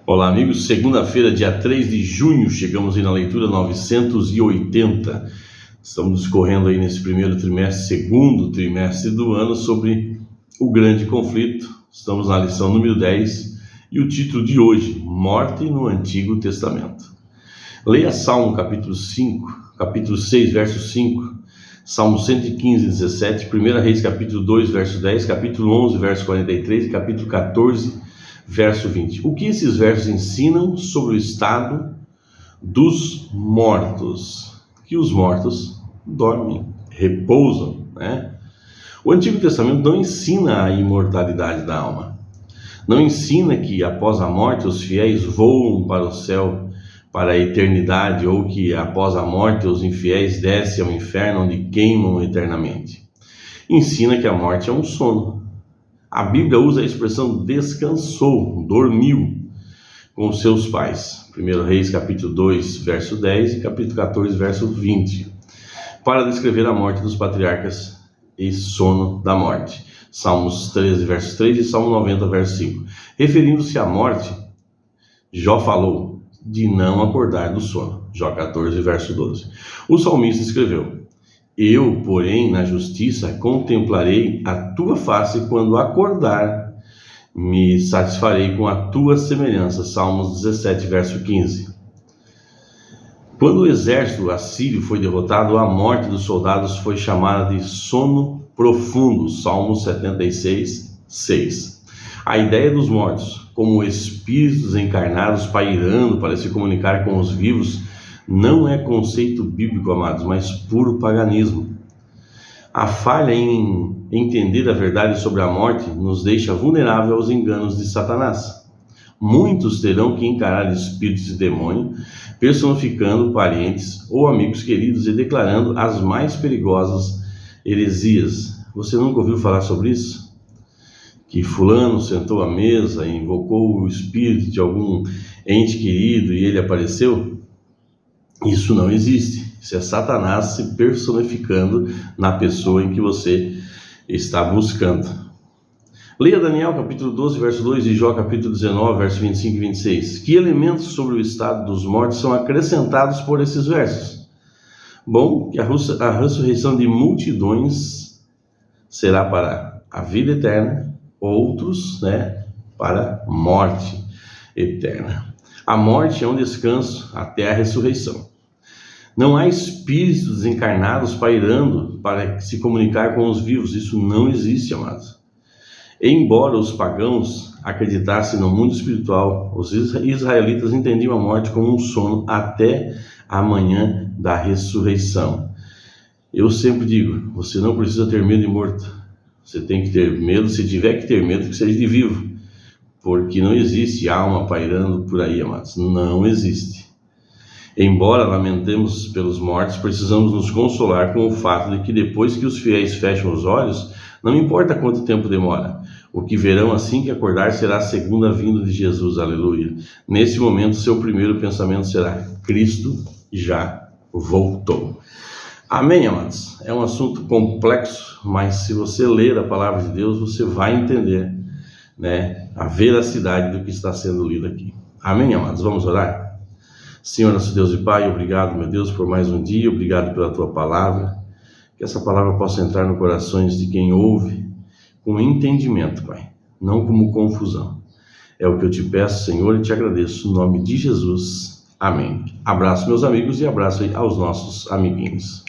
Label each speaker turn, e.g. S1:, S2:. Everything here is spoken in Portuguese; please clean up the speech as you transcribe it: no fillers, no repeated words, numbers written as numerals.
S1: Olá, amigos. Segunda-feira, dia 3 de junho, chegamos aí na leitura 980. Estamos discorrendo aí nesse primeiro trimestre, segundo trimestre do ano, sobre o grande conflito. Estamos na lição número 10 e o título de hoje, Morte no Antigo Testamento. Leia Salmo capítulo 6, verso 5, Salmo 115, 17, 1 Reis capítulo 2, verso 10, capítulo 11, verso 43 e capítulo 14, verso 20. O que esses versos ensinam sobre o estado dos mortos? Que os mortos dormem, repousam, né? O Antigo Testamento não ensina a imortalidade da alma. Não ensina que após a morte os fiéis voam para o céu, para a eternidade, ou que após a morte os infiéis descem ao inferno onde queimam eternamente. Ensina que a morte é um sono. A Bíblia usa a expressão descansou, dormiu com seus pais. 1 Reis capítulo 2, verso 10 e capítulo 14, verso 20, para descrever a morte dos patriarcas e sono da morte. Salmos 13, verso 3 e Salmo 90, verso 5. Referindo-se à morte, Jó falou de não acordar do sono. Jó 14, verso 12. O salmista escreveu: Eu, porém, na justiça contemplarei a tua face quando acordar, me satisfarei com a tua semelhança. Salmos 17, verso 15. Quando o exército assírio foi derrotado, a morte dos soldados foi chamada de sono profundo. Salmos 76, 6. A ideia dos mortos, como espíritos encarnados pairando para se comunicar com os vivos, não é conceito bíblico, amados, mas puro paganismo. A falha em entender a verdade sobre a morte nos deixa vulnerável aos enganos de Satanás. Muitos terão que encarar espíritos de demônio, personificando parentes ou amigos queridos e declarando as mais perigosas heresias. Você nunca ouviu falar sobre isso? Que fulano sentou à mesa e invocou o espírito de algum ente querido e ele apareceu? Isso não existe. Isso é Satanás se personificando na pessoa em que você está buscando. Leia Daniel capítulo 12, verso 2 e Jó capítulo 19, verso 25 e 26. Que elementos sobre o estado dos mortos são acrescentados por esses versos? Bom, que a ressurreição de multidões será para a vida eterna, outros, para a morte eterna. A morte é um descanso até a ressurreição. Não há espíritos desencarnados pairando para se comunicar com os vivos. Isso não existe, amados. Embora os pagãos acreditassem no mundo espiritual, os israelitas entendiam a morte como um sono até a manhã da ressurreição. Eu sempre digo, você não precisa ter medo de morto. Você tem que ter medo, se tiver que ter medo, que seja de vivo. Porque não existe alma pairando por aí, amados. Não existe. Embora lamentemos pelos mortos, precisamos nos consolar com o fato de que depois que os fiéis fecham os olhos, não importa quanto tempo demora, o que verão assim que acordar será a segunda vinda de Jesus, aleluia. Nesse momento, seu primeiro pensamento será: Cristo já voltou. Amém, amados? É um assunto complexo, mas se você ler a palavra de Deus, você vai entender, a veracidade do que está sendo lido aqui. Amém, amados? Vamos orar? Senhor, nosso Deus e Pai, obrigado, meu Deus, por mais um dia, obrigado pela Tua palavra, que essa palavra possa entrar nos corações de quem ouve com entendimento, Pai, não como confusão. É o que eu te peço, Senhor, e te agradeço, no nome de Jesus. Amém. Abraço, meus amigos, e abraço aí aos nossos amiguinhos.